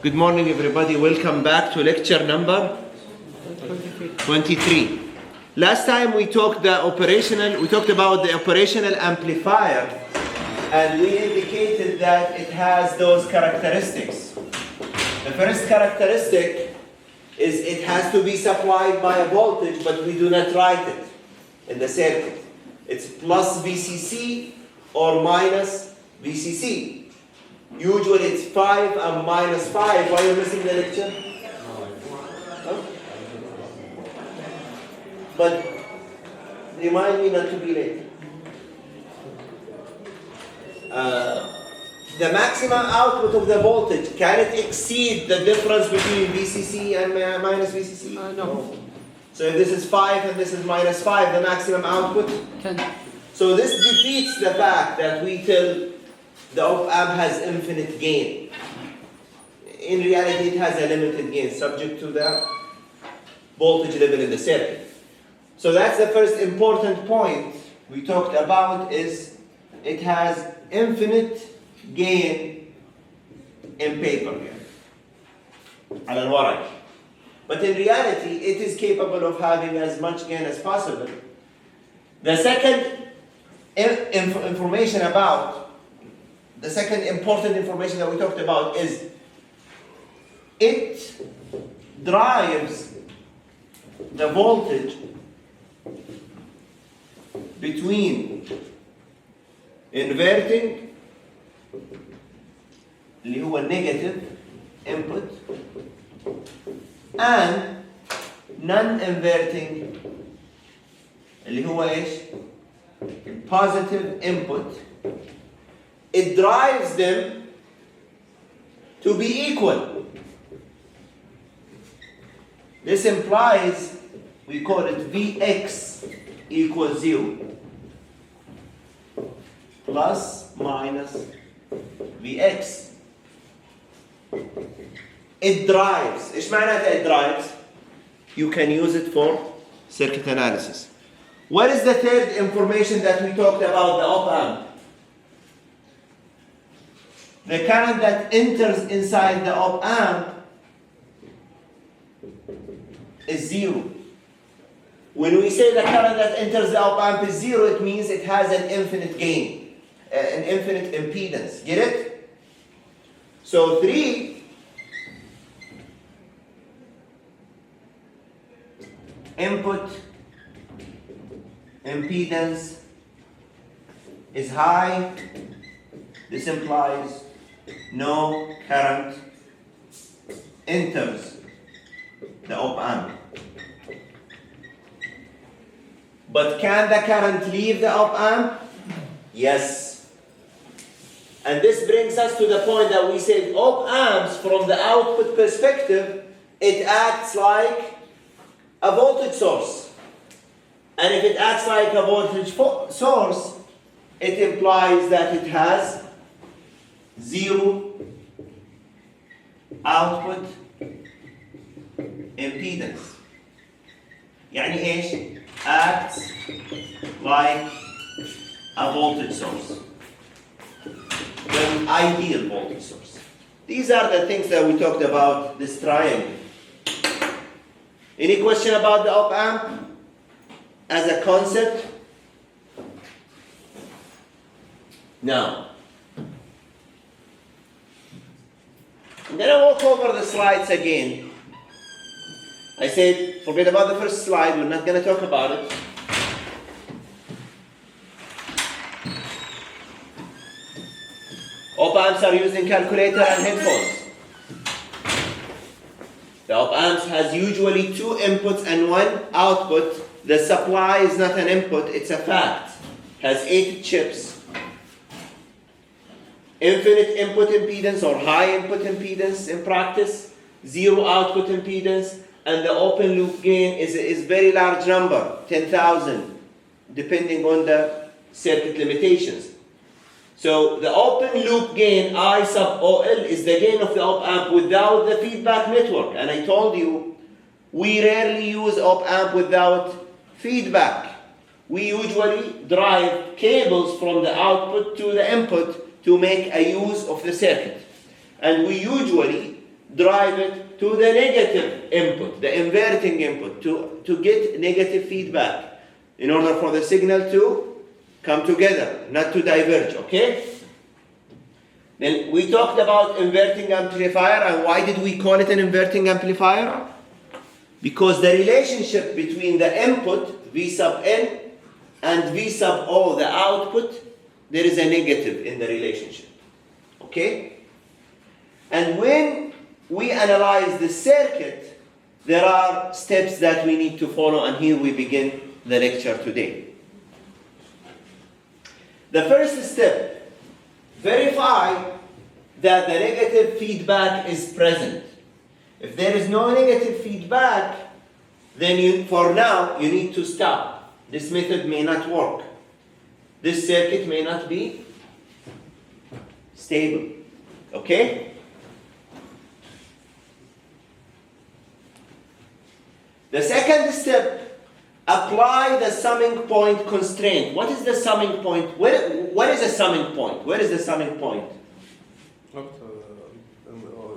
Good morning, everybody. Welcome back to lecture number 23. Last time we talked about the operational amplifier, and we indicated that it has those characteristics. The first characteristic is it has to be supplied by a voltage, but we do not write it in the circuit. It's plus VCC or minus VCC. Usually it's 5 and minus 5. Why are you missing the lecture? Huh? But remind me not to be late. The maximum output of the voltage, can it exceed the difference between VCC and minus VCC? No. So if this is 5 and this is minus 5, the maximum output? 10. So this defeats the fact that we tell the op-amp has infinite gain. In reality, it has a limited gain subject to the voltage level in the circuit. So that's the first important point we talked about, is it has infinite gain in paper here. على الورق. But in reality, it is capable of having as much gain as possible. The second the second important information that we talked about is it drives the voltage between inverting اللي هو negative input and non-inverting اللي هو ايش؟ positive input. It drives them to be equal. This implies, we call it Vx equals 0. Plus, minus Vx. It drives. إيش معناته it drives? You can use it for circuit analysis. What is the third information that we talked about the op-amp? The current that enters inside the op-amp is 0. When we say the current that enters the op-amp is 0, it means it has an infinite gain, an infinite impedance. Get it? So 3 input impedance is high. This implies no current enters the op-amp. But can the current leave the op-amp? Yes. And this brings us to the point that we said op-amps, from the output perspective, it acts like a voltage source. And if it acts like a voltage source, it implies that it has 0 output impedance. يعني ايش؟ Acts like a voltage source. An ideal voltage source. These are the things that we talked about, this triangle. Any question about the op-amp as a concept? No. I'm going to walk over the slides again. I said, forget about the first slide, we're not going to talk about it. Op-amps are using calculator and headphones. The op-amps has usually 2 inputs and 1 output. The supply is not an input, it's a fact. Has 8 chips. Infinite input impedance or high input impedance in practice, 0 output impedance, and the open loop gain is very large number, 10,000, depending on the circuit limitations. So the open loop gain I sub OL is the gain of the op-amp without the feedback network. And I told you, we rarely use op-amp without feedback. We usually drive cables from the output to the input to make a use of the circuit. And we usually drive it to the negative input, the inverting input, to get negative feedback in order for the signal to come together, not to diverge, okay? Then we talked about inverting amplifier, and why did we call it an inverting amplifier? Because the relationship between the input, V sub N, and V sub O, the output, there is a negative in the relationship, okay? And when we analyze the circuit, there are steps that we need to follow, and here we begin the lecture today. The first step, verify that the negative feedback is present. If there is no negative feedback, then for now, you need to stop. This method may not work. This circuit may not be stable, okay? The second step, apply the summing point constraint. What is the summing point? What is a summing point? Where is the summing point?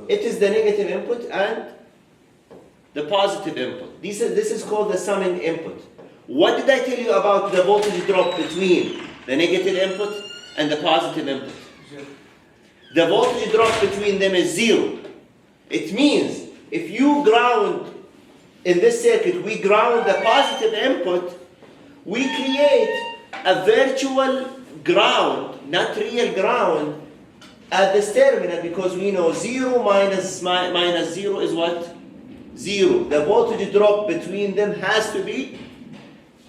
It is the negative input and the positive input. This is called the summing input. What did I tell you about the voltage drop between the negative input and the positive input? The voltage drop between them is 0. It means if you ground, in this circuit, we ground the positive input, we create a virtual ground, not real ground, at this terminal, because we know 0 minus 0 is what? 0. The voltage drop between them has to be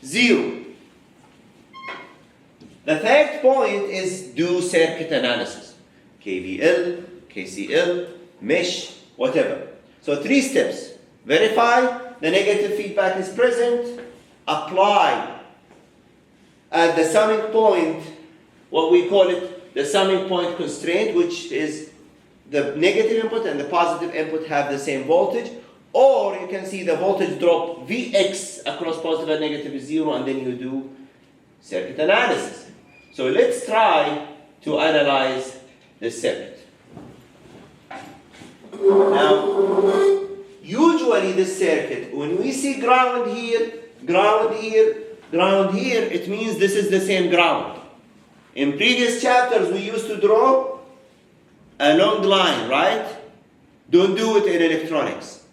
0. The third point is do circuit analysis. KVL, KCL, mesh, whatever. So 3 steps. Verify the negative feedback is present. Apply at the summing point, what we call it, the summing point constraint, which is the negative input and the positive input have the same voltage. Or you can see the voltage drop Vx across positive and negative is 0, and then you do circuit analysis. So let's try to analyze the circuit. Now, usually this circuit, when we see ground here, ground here, ground here, it means this is the same ground. In previous chapters, we used to draw a long line, right? Don't do it in electronics.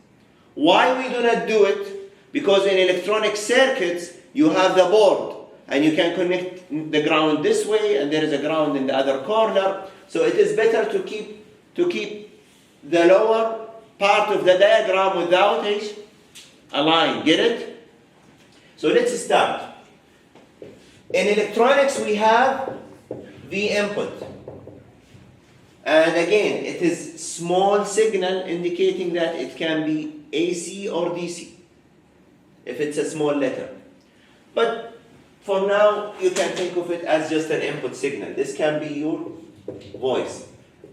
Why we do not do it? Because in electronic circuits, you have the board, and you can connect the ground this way, and there is a ground in the other corner. So it is better to keep the lower part of the diagram without a line. Get it? So let's start. In electronics, we have V input. And again, it is small signal indicating that it can be AC or DC if it's a small letter. But for now, you can think of it as just an input signal. This can be your voice.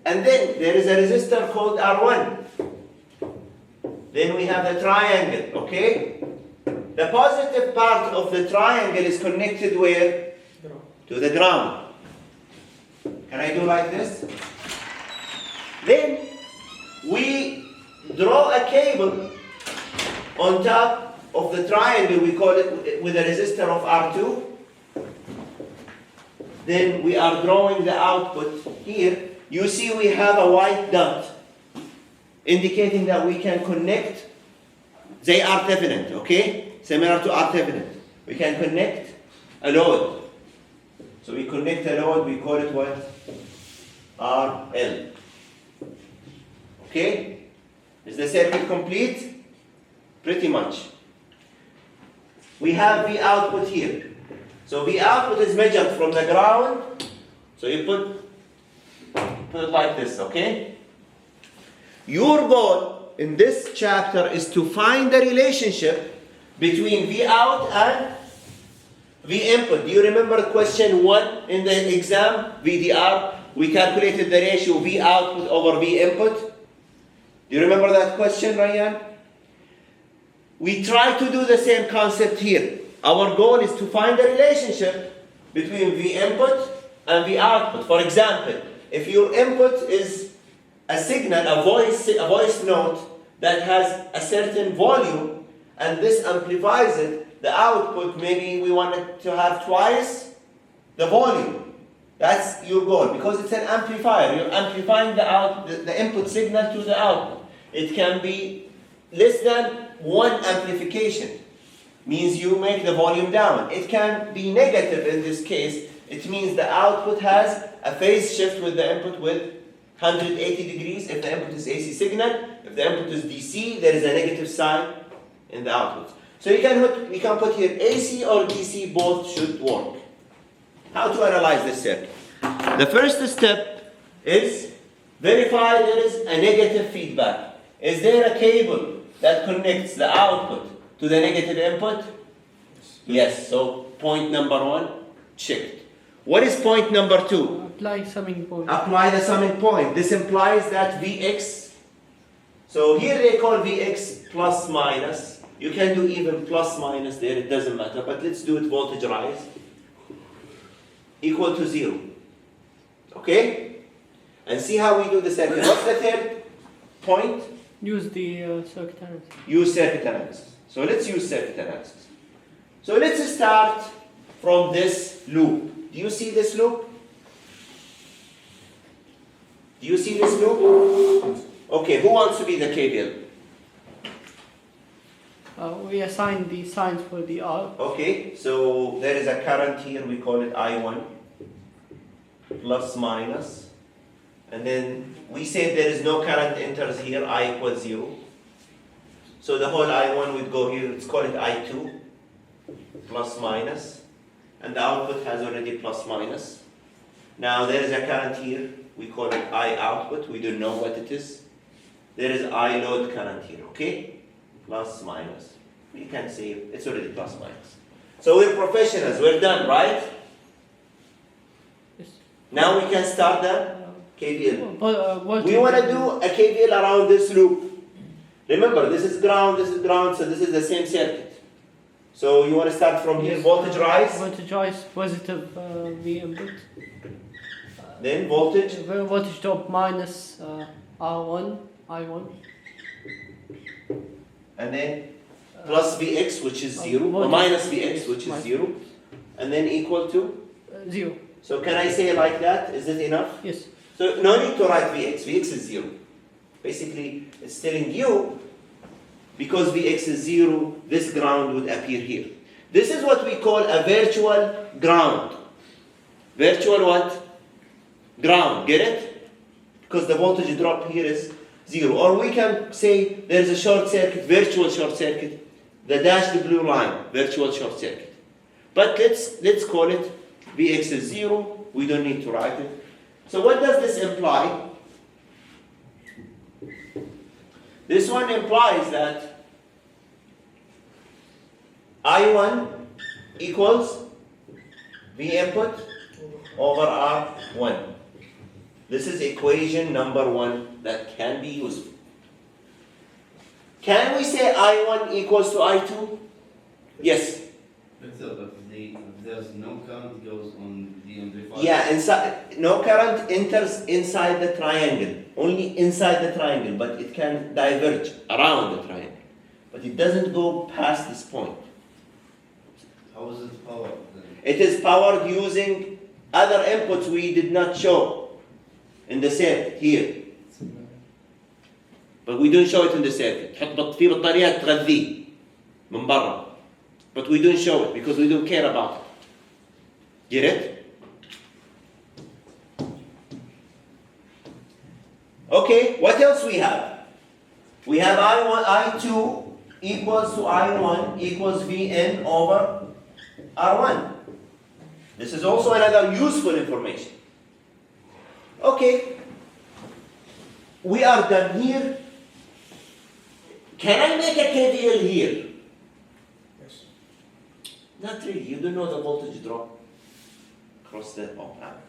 And then there is a resistor called R1. Then we have the triangle, okay? The positive part of the triangle is connected where? To the ground. Can I do like this? Then we draw a cable on top of the triangle, we call it with a resistor of R2. Then we are drawing the output here. You see we have a white dot indicating that we can connect. They are Thevenin, okay? Similar to R Thevenin. We can connect a load. So we connect a load, we call it what? RL. Okay? Is the circuit complete? Pretty much. We have V output here. So V output is measured from the ground. So you put it like this, okay? Your goal in this chapter is to find the relationship between V out and V input. Do you remember question 1 in the exam? VDR. We calculated the ratio V output over V input. Do you remember that question, Ryan? We try to do the same concept here. Our goal is to find the relationship between V input and V output. For example, if your input is a signal, a voice note that has a certain volume, and this amplifies it, the output, maybe we want it to have twice the volume. That's your goal, because it's an amplifier. You're amplifying the input signal to the output. It can be less than one amplification, means you make the volume down. It can be negative in this case. It means the output has a phase shift with the input with 180 degrees. If the input is AC signal, if the input is DC, there is a negative sign in the output. So we can put here AC or DC, both should work. How to analyze this circuit? The first step is verify there is a negative feedback. Is there a cable that connects the output to the negative input? Yes, so point number 1, checked. What is point number 2? Apply summing point. Apply the summing point. This implies that Vx, so here they call Vx plus minus. You can do even plus minus there, it doesn't matter, but let's do it voltage rise, equal to 0. Okay? And see how we do the circuit. What's the third point? Use the circuit analysis. Use circuit analysis. So let's use circuit analysis. So let's start from this loop. Do you see this loop? Do you see this loop? Okay, who wants to be the KVL? We assign the signs for the R. Okay, so there is a current here, we call it I1, plus minus. And then we say there is no current enters here, I equals 0. So the whole I1 would go here, let's call it I2, plus minus. And the output has already plus minus. Now there is a current here, we call it I output, we don't know what it is. There is I load current here, okay? Plus minus. We can say it's already plus minus. So we're professionals, we're done, right? Yes. Now we can start the KVL. We want to do a KVL around this loop. Remember, this is ground, so this is the same circuit. So you want to start from here, voltage rise. Voltage rise, positive V input. Then voltage. Voltage drop minus R1, I1. And then plus Vx, which is 0, or minus Vx, which is 0. And then equal to? 0. So can I say it like that? Is it enough? Yes. So no need to write Vx. Vx is 0. Basically, it's telling you, because Vx is 0, this ground would appear here. This is what we call a virtual ground. Virtual what? Ground. Get it? Because the voltage drop here is 0. Or we can say there's a short circuit, virtual short circuit, the dashed blue line, virtual short circuit. But let's call it Vx is 0. We don't need to write it. So what does this imply? This one implies that I1 equals V input over R1. This is equation number 1 that can be useful. Can we say I1 equals to I2? Yes. But there's no current goes on the amplifier. Yeah, no current enters inside the triangle. Only inside the triangle, but it can diverge around the triangle. But it doesn't go past this point. How is it powered then? It is powered using other inputs we did not show in the circuit here. But we don't show it in the circuit. تحط فيه بطاريات تغذيه من برا. But we don't show it because we don't care about it. Get it? Okay, what else we have? We have I2 equals to I1 equals Vn over R1. This is also another useful information. Okay, we are done here. Can I make a KVL here? Yes. Not really. You don't know the voltage drop across the op-amp.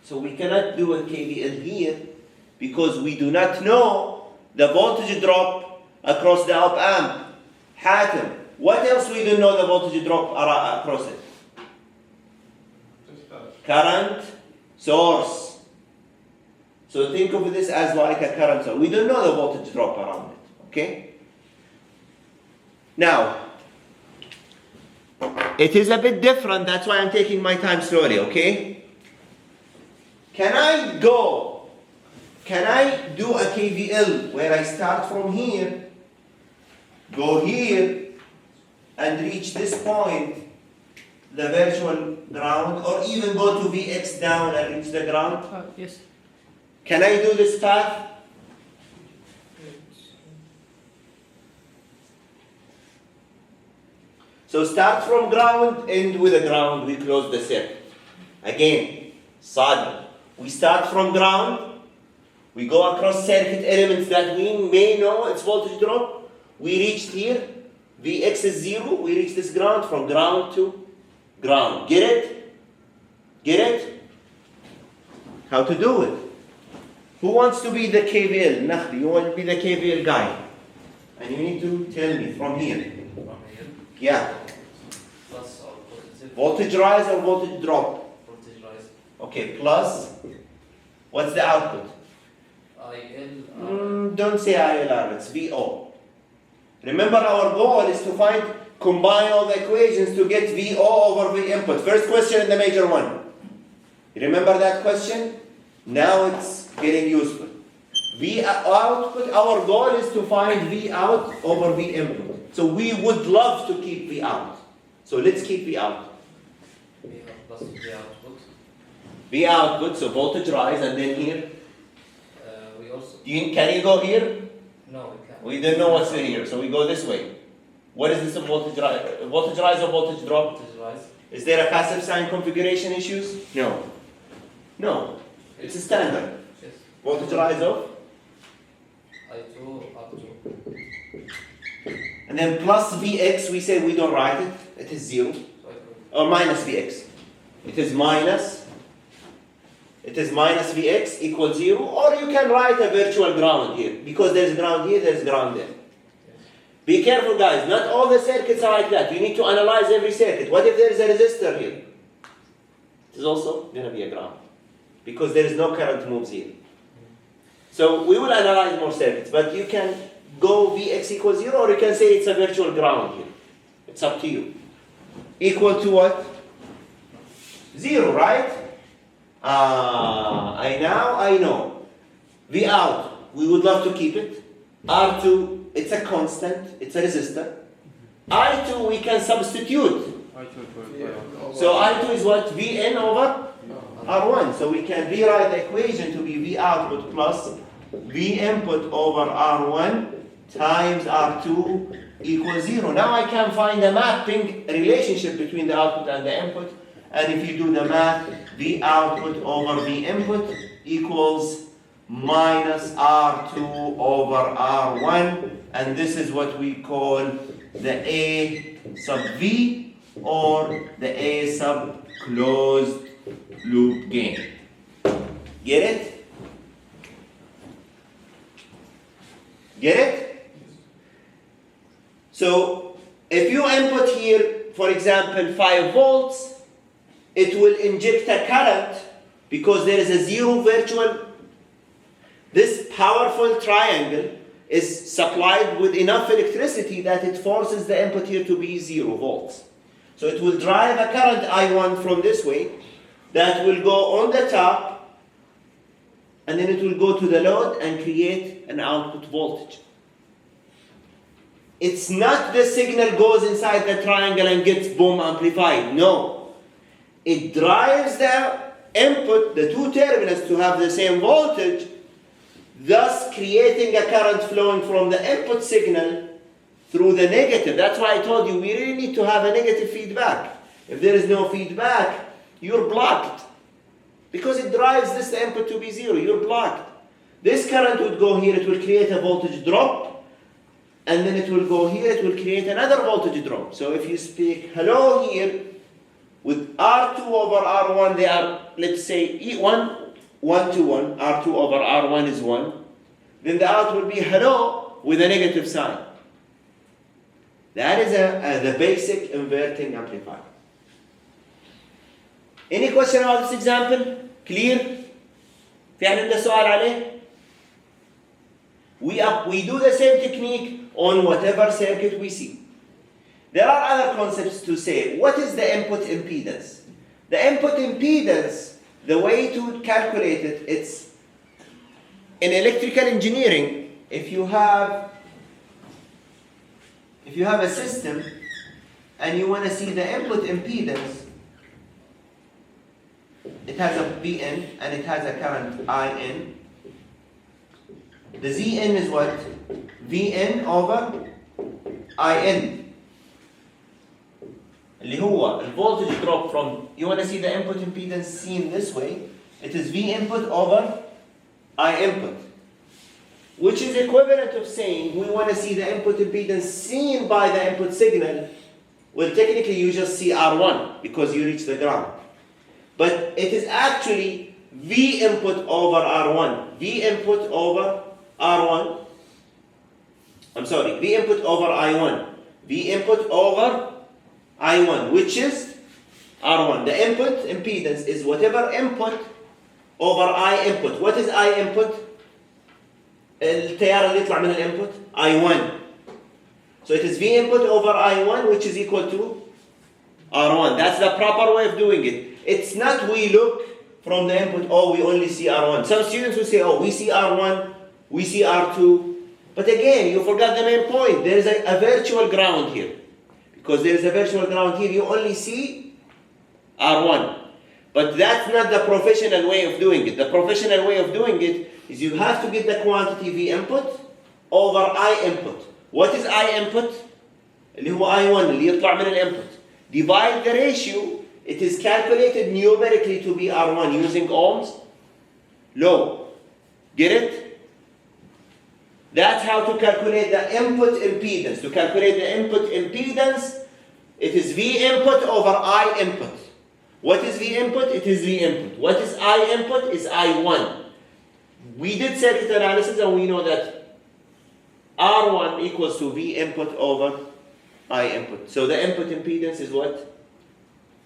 So we cannot do a KVL here because we do not know the voltage drop across the op-amp. Hatem. What else we don't know the voltage drop across it? Current source. So think of this as like a current source. We don't know the voltage drop around it, okay? Now, it is a bit different, that's why I'm taking my time slowly, okay? Can I do a KVL where I start from here, go here, and reach this point, the virtual ground, or even go to Vx down and reach the ground? Yes. Can I do this path? So start from ground, end with the ground, we close the circuit. Again, sudden. We start from ground, we go across circuit elements that we may know its voltage drop. We reached here, Vx is 0, we reach this ground, from ground to ground. Get it? Get it? How to do it? Who wants to be the KVL? Nakhli, you want to be the KVL guy. And you need to tell me from here. From here, Yeah. plus or positive. Voltage rise or voltage drop? Voltage rise. Okay, plus. What's the output? IL. Don't say ILR, it's VO. Remember, our goal is to combine all the equations to get VO over V input. First question in the major one. You remember that question? Now it's getting useful. V output, our goal is to find V out over V input. So we would love to keep V out. So let's keep V out. We have plus the output. V output, so voltage rise, and then here. We also. Can you go here? No, we can't. We don't know what's in here, so we go this way. What is this voltage rise? Voltage rise or voltage drop? Voltage rise. Is there a passive sign configuration issues? No. No. It's a standard. Yes. Voltage rise of? I2 up to. And then plus Vx, we say we don't write it. It is 0. So Or minus Vx. It is minus Vx equals 0. Or you can write a virtual ground here. Because there's ground here, there's ground there. Be careful, guys. Not all the circuits are like that. You need to analyze every circuit. What if there is a resistor here? It is also going to be a ground. Because there is no current moves here. So we will analyze more circuits. But you can go Vx equals 0, or you can say it's a virtual ground here. It's up to you. Equal to what? 0, right? I know. V out, we would love to keep it. R2, it's a constant, it's a resistor. I2, we can substitute. So I2 is what? Vn over R1. So we can rewrite the equation to be V output plus V input over R1 times R2 equals 0. Now I can find a mapping relationship between the output and the input. And if you do the math, V output over V input equals minus R2 over R1. And this is what we call the A sub V, or the A sub closed loop gain. Get it? Get it? So if you input here, for example, 5 volts, it will inject a current because there is a 0 virtual. This powerful triangle is supplied with enough electricity that it forces the input here to be 0 volts. So it will drive a current I1 from this way that will go on the top, and then it will go to the load and create an output voltage. It's not the signal goes inside the triangle and gets boom amplified. No. It drives the input, the two terminals, to have the same voltage, thus creating a current flowing from the input signal through the negative. That's why I told you we really need to have a negative feedback. If there is no feedback, you're blocked. Because it drives this input to be 0, you're blocked. This current would go here, it will create a voltage drop, and then it will go here, it will create another voltage drop. So if you speak hello here, with R2 over R1, they are, let's say, E1, 1 to 1, R2 over R1 is 1. Then the out will be hello with a negative sign. That is the basic inverting amplifier. Any question about this example? Clear? في في أحد عنده سؤال عليه؟ We do the same technique on whatever circuit we see. There are other concepts to say. What is the input impedance? The input impedance, the way to calculate it, it's in electrical engineering. If you have a system and you want to see the input impedance, it has a Vn and it has a current In. The Zn is what? Vn over In. اللي هو the voltage drop from, you want to see the input impedance seen this way, it is V input over I input, which is equivalent of saying we want to see the input impedance seen by the input signal. Well, technically you just see R1 because you reach the ground. But it is actually V input over R1. V input over R1. I'm sorry, V input over I1. V input over I1, which is R1. The input impedance is whatever input over I input. What is I input? التيار اللي يطلع من الانبوت I1. So it is V input over I1, which is equal to R1. That's the proper way of doing it. It's not we look from the input, oh, we only see R1. Some students will say, oh, we see R1, we see R2. But again, you forgot the main point. There is a virtual ground here. Because there is a virtual ground here, you only see R1. But that's not the professional way of doing it. The professional way of doing it is you have to get the quantity V input over I input. What is I input? اللي هو I1 اللي يطلع من الانبوت. Divide the ratio. It is calculated numerically to be R1 using Ohm's law. Get it? That's how to calculate the input impedance. To calculate the input impedance, it is V input over I input. What is V input? It is V input. What is I input? Is I1. We did circuit analysis and we know that R1 equals to V input over I input. So the input impedance is what?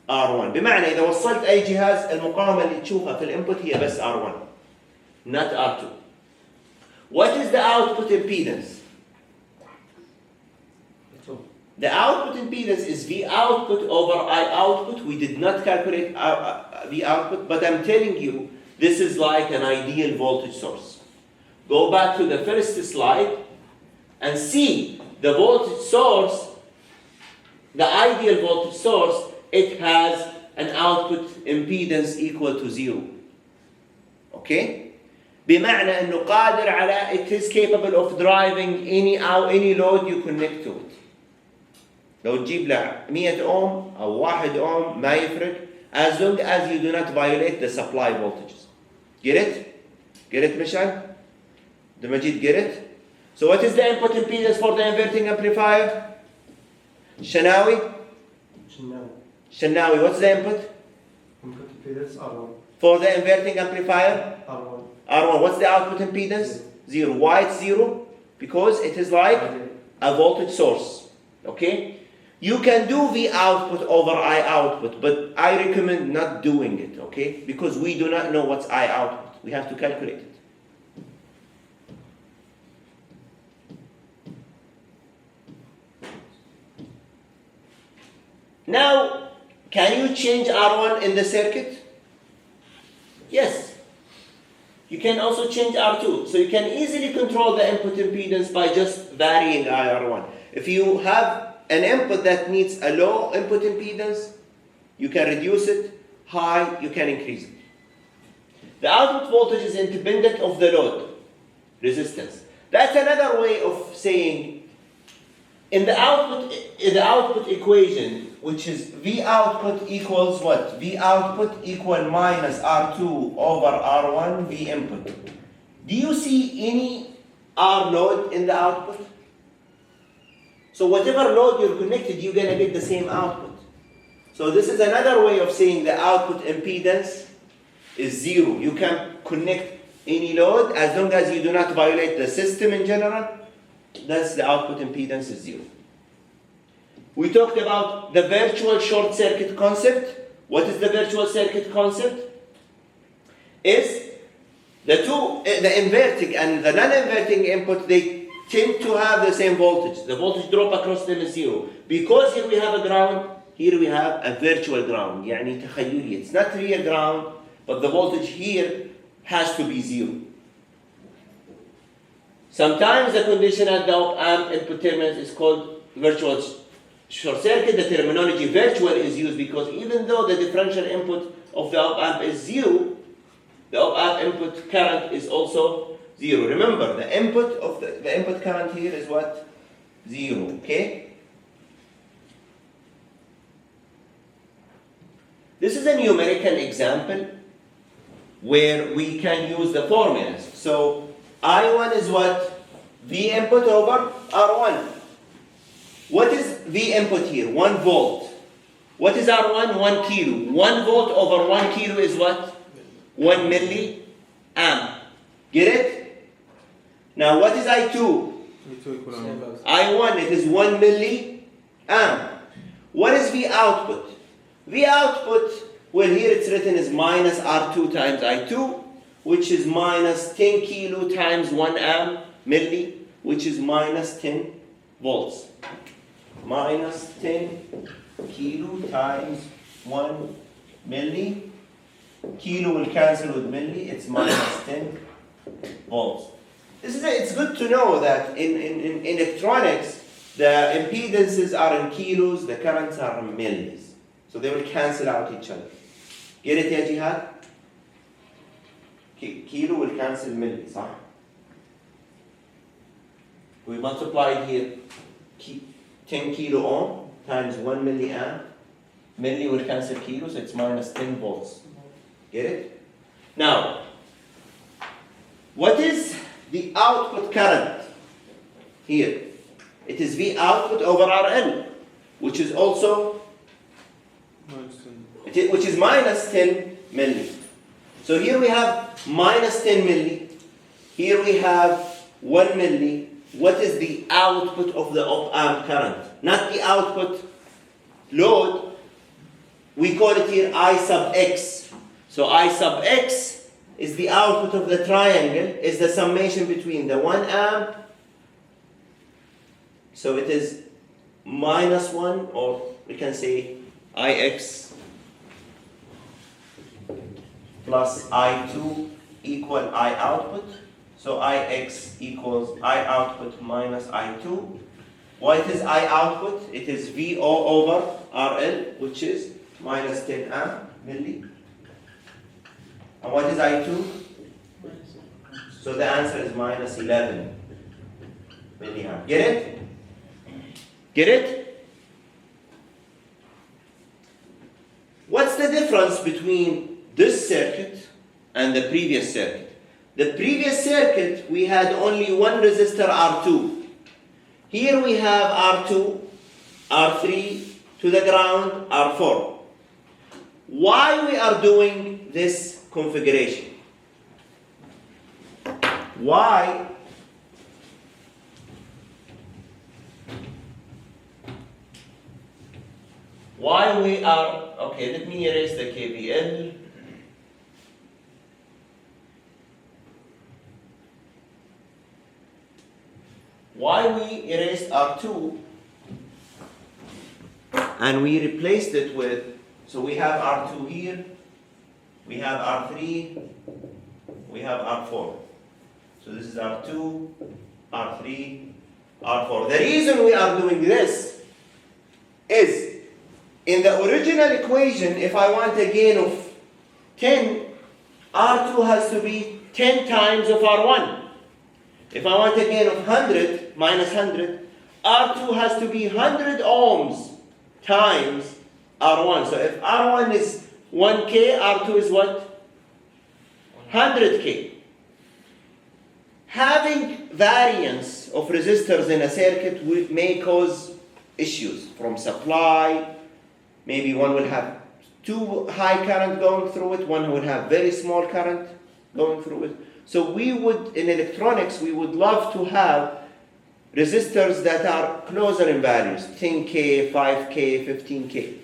R1. بمعنى إذا وصلت أي جهاز المقاومة اللي تشوفها في الانبوت هي بس R1 not R2. What is the output impedance? The output impedance is V output over I output. We did not calculate V output, but I'm telling you, this is like an ideal voltage source. Go back to the first slide and see the voltage source, the ideal voltage source, it has an output impedance equal to 0. Okay? بمعنى انه قادر على it is capable of driving any load you connect to it. لو تجيب له 100 ohm او 1 ohm ما يفرق as long as you do not violate the supply voltages. Get it? Get it, Mishal? The Majid, get it? So what is the input impedance for the inverting amplifier? Shanawi? Shanawi, what's the input? Input impedance R1. For the inverting amplifier? R1. R1, what's the output impedance? 0. Why it's 0? Because it is like a voltage source. Okay? You can do V output over I output, but I recommend not doing it, okay? Because we do not know what's I output. We have to calculate it. Now, can you change R1 in the circuit? Yes. You can also change R2. So you can easily control the input impedance by just varying IR1. If you have an input that needs a low input impedance, you can reduce it. High, you can increase it. The output voltage is independent of the load resistance. That's another way of saying in the output equation, which is V output equals what? V output equal minus R2 over R1 V input. Do you see any R load in the output? So whatever load you're connected, you're going to get the same output. So this is another way of saying the output impedance is 0. You can connect any load as long as you do not violate the system in general. That's the output impedance is 0. We talked about the virtual short circuit concept. What is the virtual circuit concept? Is The inverting and the non-inverting input, they tend to have the same voltage. The voltage drop across them is 0. Because here we have a ground, here we have a virtual ground. يعني تخيلي. It's not real ground, but the voltage here has to be 0. Sometimes the condition at the op-amp input terminals is called virtual short circuit. The terminology virtual is used because even though the differential input of the op-amp is 0, the op-amp input current is also 0. Remember, the input of the input current here is what? 0, okay? This is a numerical example where we can use the formulas. So I1 is what? V input over R1. What is V input here? 1 volt. What is R1? 1 kilo. 1 volt over 1 kilo is what? 1 milliamp. Get it? Now what is I2? I1, it is 1 milliamp. What is V output? V output, well here it's written as minus R2 times I2, which is minus 10 kilo times 1 amp milli, which is minus 10 volts. Minus 10 kilo times 1 milli. Kilo will cancel with milli, it's minus 10 volts. It's good to know that in electronics, the impedances are in kilos, the currents are in millis. So they will cancel out each other. Get it, ya Jihad? Kilo will cancel milli, صح? We multiplied here 10 kilo ohm times 1 milliamp. Milli will cancel kilo, so it's minus 10 volts. Get it? Now, what is the output current here? It is V output over RL, which is also which is minus 10 milli. So here we have minus 10 milli. Here we have 1 milli. What is the output of the op-amp current? Not the output load. We call it here I sub x. So I sub x is the output of the triangle, is the summation between the 1 amp. So it is minus 1, or we can say Ix plus I2 equal I output. So Ix equals I output minus I2. What is I output? It is VO over RL, which is minus 10 amp milli. And what is I2? So the answer is minus 11 milliamp. Get it? Get it? What's the difference between this circuit and the previous circuit? The previous circuit, we had only one resistor R2. Here we have R2, R3, to the ground, R4. Why we are doing this configuration? Why? Why we are, okay, let me erase the KVL. Why we erased R2 and we replaced it with, so we have R2 here, we have R3, we have R4. So this is R2, R3, R4. The reason we are doing this is, in the original equation, if I want a gain of 10, R2 has to be 10 times of R1. If I want a gain of 100, minus 100, R2 has to be 100 ohms times R1. So if R1 is 1K, R2 is what? 100K. Having variance of resistors in a circuit may cause issues from supply. Maybe one will have too high current going through it, one would have very small current going through it. So we would, in electronics, we would love to have resistors that are closer in values, 10K, 5K, 15K.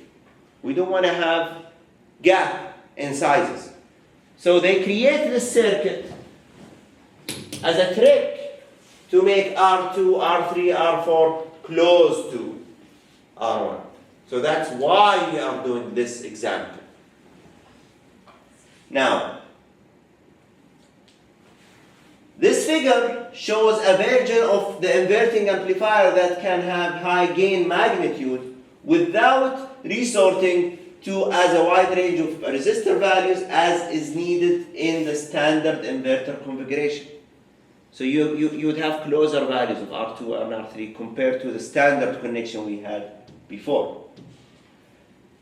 We don't want to have gap in sizes. So they create this circuit as a trick to make R2, R3, R4 close to R1. So that's why we are doing this example. Now, this figure shows a version of the inverting amplifier that can have high gain magnitude without resorting to as a wide range of resistor values as is needed in the standard inverter configuration. So you would have closer values of R2 and R3 compared to the standard connection we had before.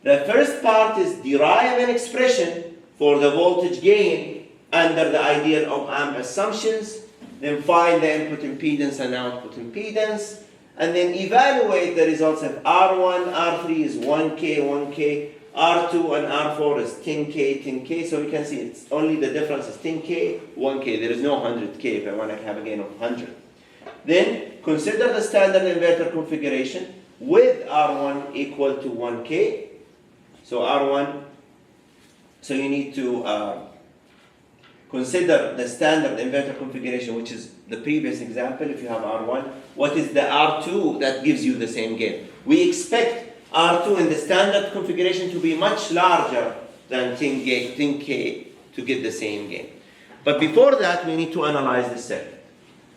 The first part is derive an expression for the voltage gain under the ideal op-amp assumptions, then find the input impedance and output impedance, and then evaluate the results of R1, R3 is 1K, 1K, R2 and R4 is 10K, 10K. So we can see it's only the difference is 10K, 1K. There is no 100K if I want to have a gain of 100. Then consider the standard inverter configuration with R1 equal to 1K. So R1, so you need to consider the standard inverter configuration, which is the previous example. If you have R1, what is the R2 that gives you the same gain? We expect R2 in the standard configuration to be much larger than 10K to get the same gain. But before that, we need to analyze the circuit.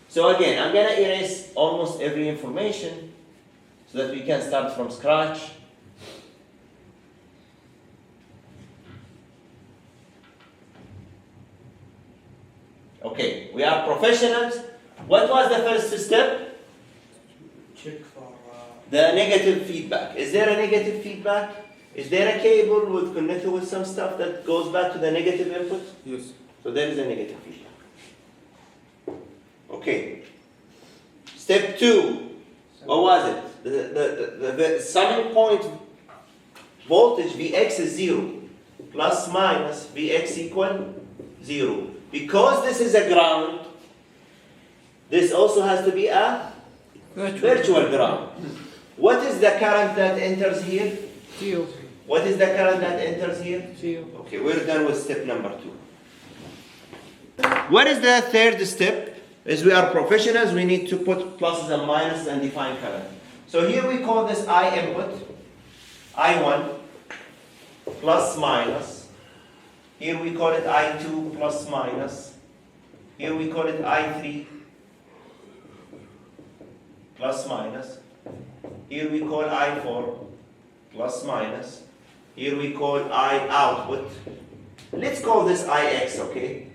So again, I'm going to erase almost every information so that we can start from scratch. Okay, we are professionals. What was the first step? Check for The negative feedback. Is there a negative feedback? Is there a cable connected with some stuff that goes back to the negative input? yes. So there is a negative feedback. Okay. Step 2. What was it? The summing point voltage Vx is 0. Plus minus Vx equal 0. Because this is a ground, this also has to be a virtual ground. What is the current that enters here? 0. What is the current that enters here? 0. Okay, we're done with step number 2. What is the third step? As we are professionals, we need to put pluses and minuses and define current. So here we call this I input, I1, plus minus. Here we call it I2 plus minus. Here we call it I3 plus minus. Here we call I4 plus minus. Here we call I output. Let's call this IX, okay?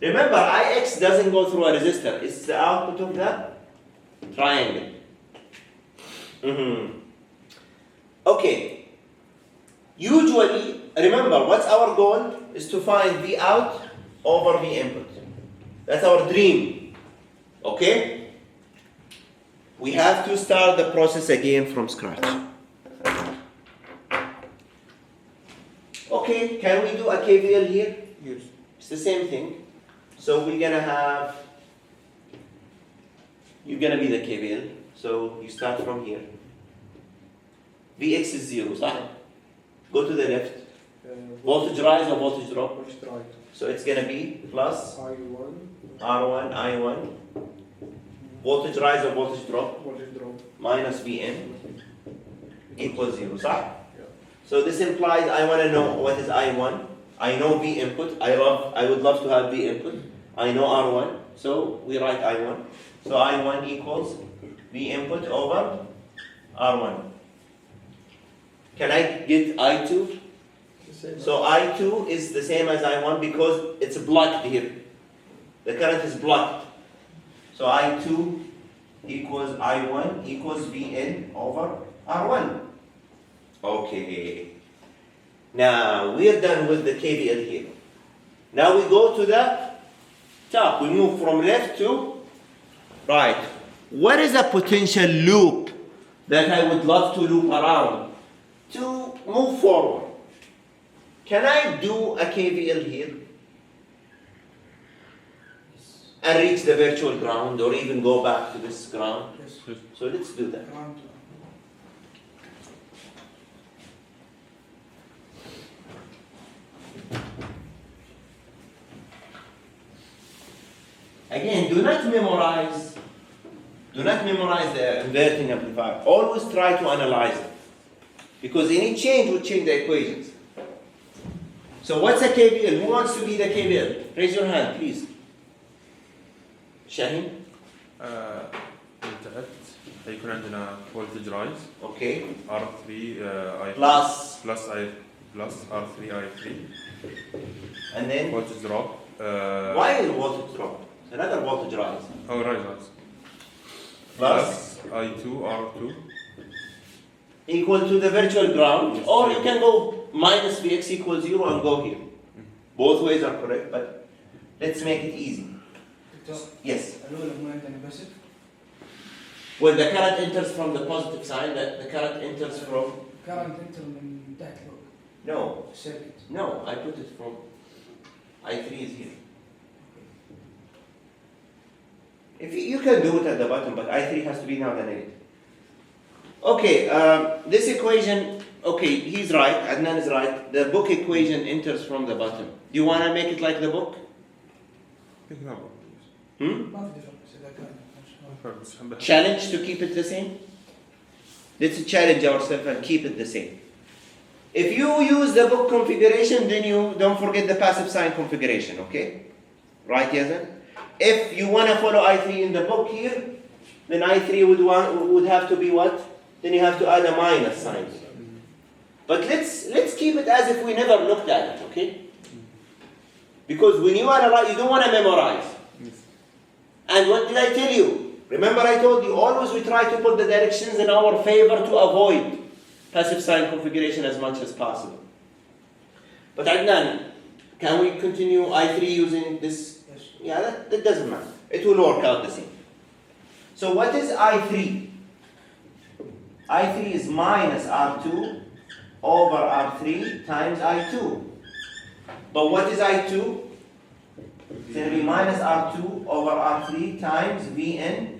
Remember, IX doesn't go through a resistor. It's the output of the triangle. Okay. Usually, remember, what's our goal? Is to find V out over V input. That's our dream. Okay? We have to start the process again from scratch. Okay, can we do a KVL here? Yes. It's the same thing. So we're gonna have, you're gonna be the KVL. So you start from here. Vx is 0, صح? Go to the left. Voltage rise or voltage drop? Voltage right. So it's gonna be plus I1, R1, I1. Voltage rise or voltage drop? voltage drop. Minus Vn equals 0, صح? Yeah. So this implies I want to know what is I1. I know V input. I would love to have V input. I know R1. So we write I1. So I1 equals V input over R1. Can I get I2? So I2 is the same as I1 because it's blocked here. The current is blocked. So I2 equals I1 equals Vn over R1. Okay. Now we're done with the KVL here. Now we go to the top. We move from left to right. What is a potential loop that I would love to loop around to move forward? Can I do a KVL here and reach the virtual ground or even go back to this ground? Yes. So let's do that. Ground. Again, do not memorize the inverting amplifier. Always try to analyze it. Because any change will change the equations. So what's a KVL? Who wants to be the KVL? Raise your hand, please. Shaheen? انتهت هيكون عندنا voltage rise Okay. R3 I Plus. plus R3 I3 And then, voltage drop why is voltage drop? It's another voltage rise. oh rise Plus. I2 R2 Equal to the virtual ground. Yes. Or you can go minus Vx equals 0 and go here. Both ways are correct, but let's make it easy. دكتور Yes. الأولى مو عندنا باسف Well, the current enters from the positive sign, the current enters from... كارنت انتر من تحت فوق No, السيركت no, I put it from... I3 is here. If you can do it at the bottom, but I3 has to be now the negative. Okay, this equation, okay, he's right, Adnan is right. The book equation enters from the bottom. Do you want to make it like the book? Hmm? ما في فرق بس إذا كان Challenge to keep it the same? Let's challenge ourselves and keep it the same. If you use the book configuration, then you don't forget the passive sign configuration, okay? Right, Yazan? If you want to follow I3 in the book here, then I3 would have to be what? Then you have to add a minus sign. But let's keep it as if we never looked at it, okay? Because when you analyze, you don't want to memorize. And what did I tell you? Remember I told you, always we try to put the directions in our favor to avoid passive sign configuration as much as possible. But Adnan, can we continue I3 using this? Yes. Yeah, that doesn't matter. It will work out the same. So what is I3? I3 is minus R2 over R3 times I2. But what is I2? It's going to be minus R2 over R3 times Vn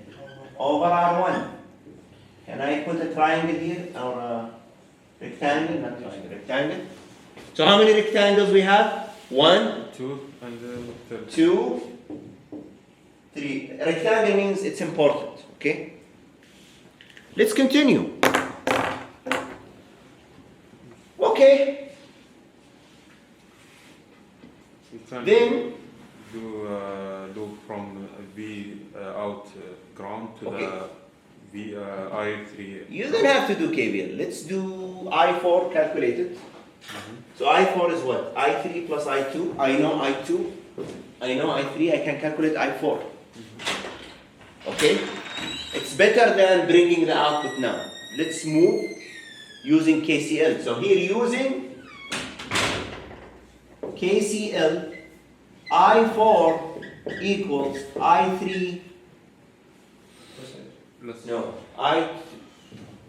over R1. Can I put a triangle here or a rectangle? Not triangle, rectangle. So how many rectangles we have? 1, 2 and 3 2, 3. Rectangle means it's important, okay? Let's continue. Okay. we can Then do from V out ground to Okay. the V I3 You don't have to do KVL. Let's do I4 calculated. So I4 is what? I3 plus I2. I know I2. I know I3. I can calculate I4. Okay? It's better than bringing the output now. Let's move using KCL. So here using KCL, I4 equals I3. plus No,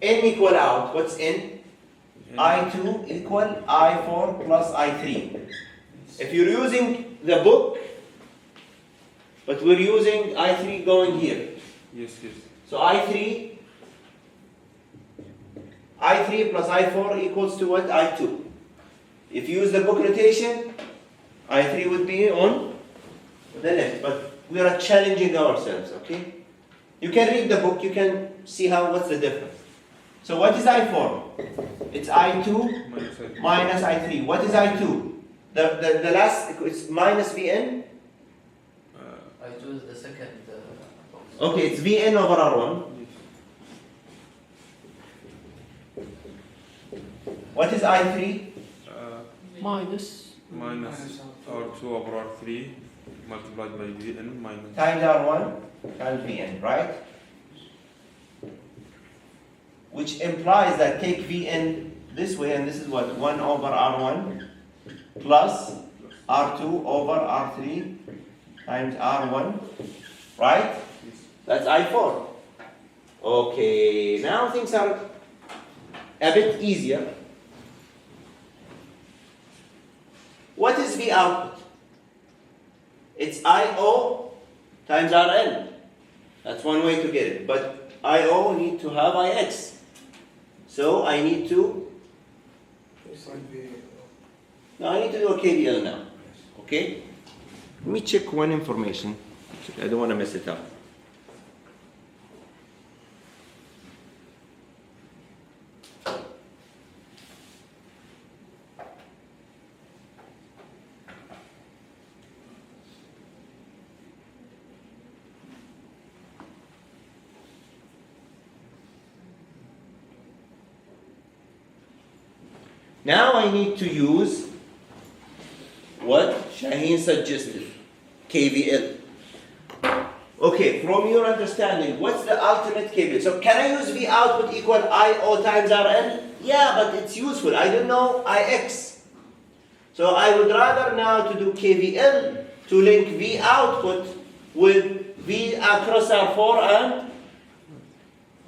N equal out. What's N? I2 equal I4 plus I3. If you're using the book, but we're using I3 going here. yes So I3 plus I4 equals to what? I2. If you use the book notation, I3 would be on the left, but we are challenging ourselves, okay? You can read the book, you can see what's the difference. So what is I4? It's I2 minus I3. What is I2? The last, it's minus Vn. I choose the second box. Okay, it's Vn over R1. What is I3? Minus. minus R2 over R3 multiplied by Vn minus Times R1 times Vn, right? Which implies that take Vn this way, and this is what? 1 over R1 plus R2 over R3 times R1, right? That's I4. Okay, now things are a bit easier. What is V output? It's IO times Rn. That's one way to get it. But IO need to have Ix. So I need to, It's like the no, I need to do a KVL now. Okay? Let me check one information. I don't want to mess it up. Now I need to use what Shaheen suggested, KVL. Okay, from your understanding, what's the ultimate KVL? So can I use V output equal IO times RN? Yeah, but it's useful. I don't know IX. So I would rather now to do KVL to link V output with V across R4 and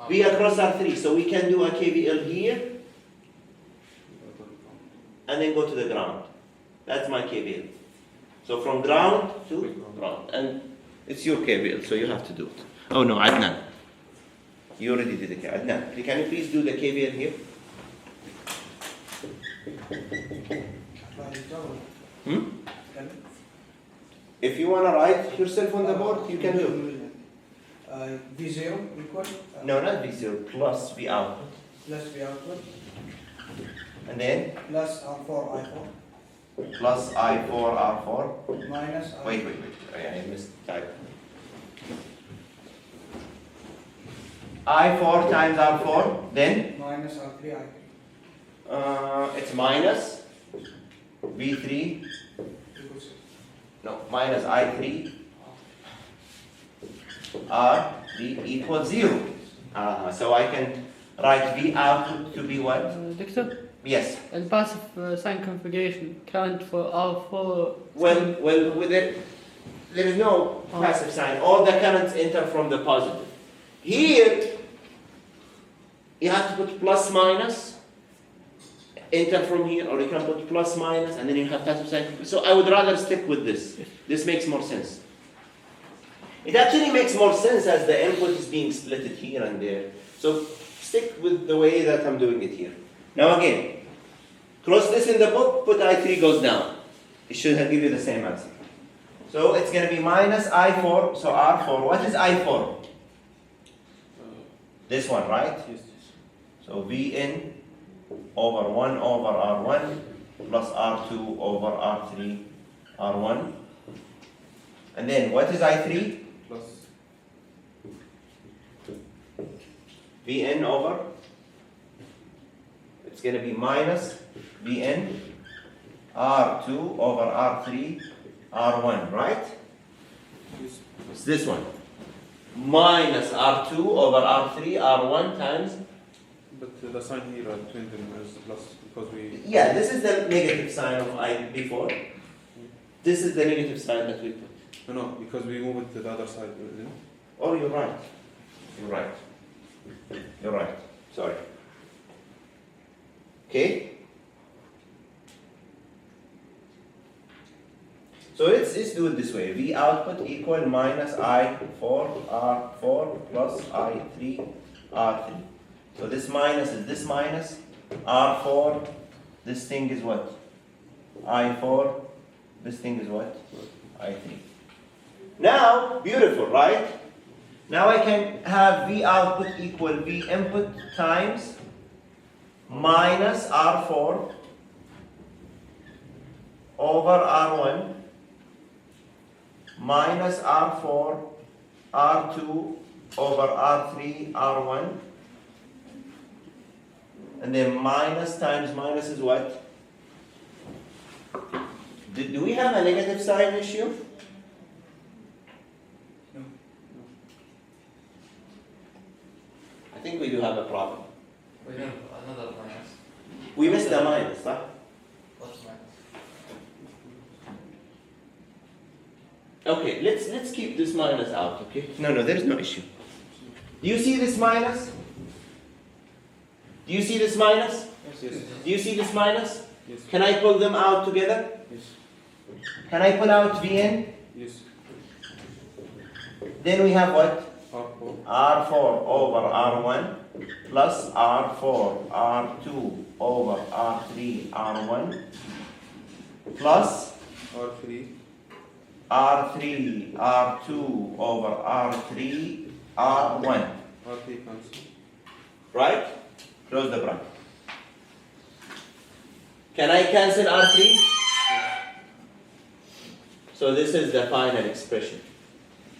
V across R3. So we can do a KVL here and then go to the ground. That's my KVL. So from ground to ground. And it's your KVL, so you have to do it. Oh no, Adnan. You already did it. Adnan, can you please do the KVL here? If you want to write yourself on the board, you can do it. V0 equal? No, not V0, plus V output. Plus V output. And then? Plus R4 I4. Plus I4 R4. Minus I4. Wait. I missed type. I4 times R4, then? Minus R3 I3. It's minus V3. No, minus I3 R3 equals 0. So I can write V output to be what? Dexter, Yes. الباسف sign configuration current for R4. Well, with it, there is no passive sign. All the currents enter from the positive. Here, you have to put plus minus, enter from here, or you can put plus minus, and then you have passive sign. So I would rather stick with this. This makes more sense. It actually makes more sense as the input is being splitted here and there. So stick with the way that I'm doing it here. Now again, cross this in the book, put I3 goes down. It should give you the same answer. So it's going to be minus I4, so R4. What is I4? This one, right? Yes. So Vn over 1 over R1 plus R2 over R3 R1. And then what is I3? Plus Vn over, it's going to be minus Vn R2 over R3 R1, right? yes. It's this one. Minus R2 over R3 R1 times. But the sign here between them is plus because we. Yeah, this is the negative sign of I before. This is the negative sign that we put. No, because we move it to the other side. You know? Oh, you're right. You're right. You're right. Sorry. Okay? So let's do it this way. V output equal minus I4 R4 plus I3 R3. So this minus is this minus. R4, this thing is what? I4, this thing is what? I3. Now, beautiful, right? Now I can have V output equal V input times minus R4 over R1 minus R4 R2 over R3 R1, and then minus times minus is what? Do we have a negative sign issue? No. I think we do have a problem. We have another minus. We missed the minus, huh? What's minus? Okay, let's keep this minus out, okay? No, there is no issue. Do you see this minus? Do you see this minus? Yes. Do you see this minus? Yes. Can I pull them out together? Yes. Can I pull out Vn? Yes. Then we have what? R4. R4 over R1 plus R4 R2 over R3 R1 plus R3. R3, R2 over R3, R1. R3 cancel. Right? Close the bracket. Can I cancel R3? So this is the final expression.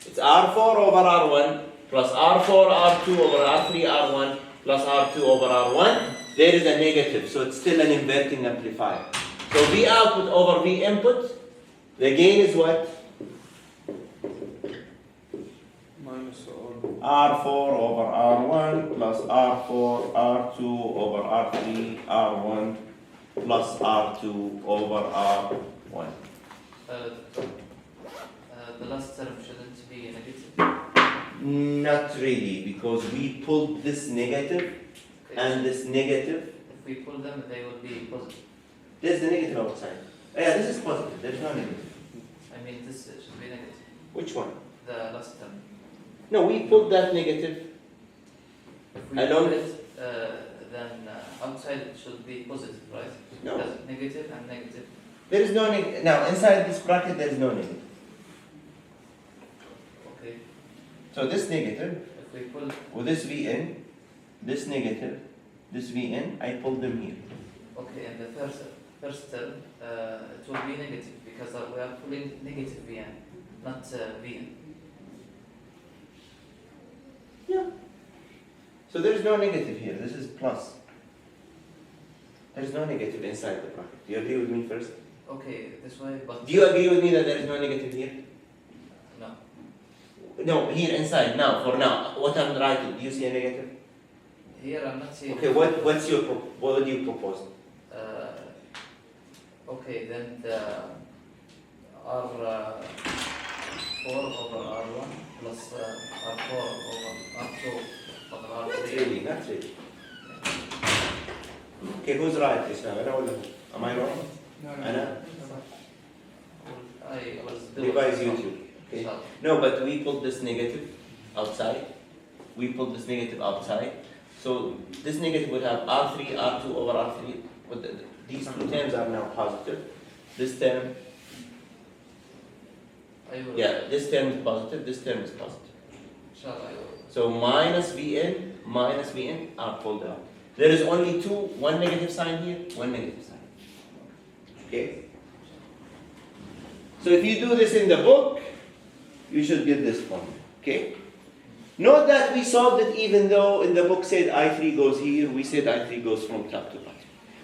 It's R4 over R1 plus R4, R2 over R3, R1 plus R2 over R1. There is a negative, so it's still an inverting amplifier. So V output over V input, the gain is what? Minus all. R4 over R1 plus R4, R2 over R3, R1 plus R2 over R1. The last term shouldn't be negative. Not really, because we pulled this negative and this negative. If we pull them, they will be positive. There's the negative outside. Yeah, this is positive. There's no negative. I mean, this should be negative. Which one? The last term. No, we pulled that negative. If we Along- pull it, then outside it should be positive, right? No. Because negative and negative. There is no negative. Now, inside this bracket, there is no negative. Okay. So this negative, If we pull, with this Vn, this negative, this Vn, I pulled them here. okay, and the first term, it will be negative because we are pulling negative Vn, not Vn. Yeah. So there is no negative here. This is plus. There is no negative inside the bracket. Do you agree with me first? Okay, this way, but Do you agree with me that there is no negative here? no. No, here inside, now, for now. What I'm writing, do you see a negative? Here I'm not seeing. Okay, what do you propose? Okay, then the R4 over R1 plus R4 over R2 over Not R3. really, not really. Okay, who's right this time? Am I wrong? No, Anna? I was Revise YouTube. Okay. Sorry. No, but we pulled this negative outside. We pulled this negative outside. So this negative would have R3, R2 over R3. But these two terms are now positive. This term, I will. yeah, this term is positive. This term is positive. Inshallah, I will. So minus Vn are pulled out. There is only one negative sign here, one negative sign. Okay? So if you do this in the book, you should get this formula. Okay? Note that we solved it even though in the book said I3 goes here, we said I3 goes from top to bottom.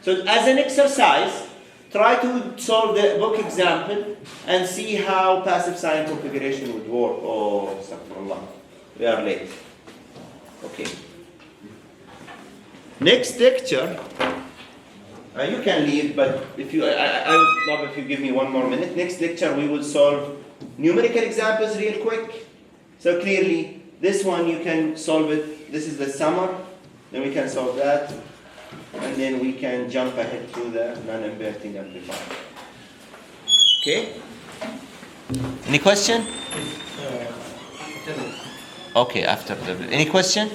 So as an exercise, try to solve the book example and see how passive sign configuration would work. Oh, astaghfirullah. We are late. Okay. Next lecture, you can leave, but if you, I would love if you give me one more minute. Next lecture, we will solve numerical examples real quick. So clearly, this one you can solve it. This is the summer. Then we can solve that, and then we can jump ahead to the non-inverting amplifier. Okay. Any question? Okay, after the any question?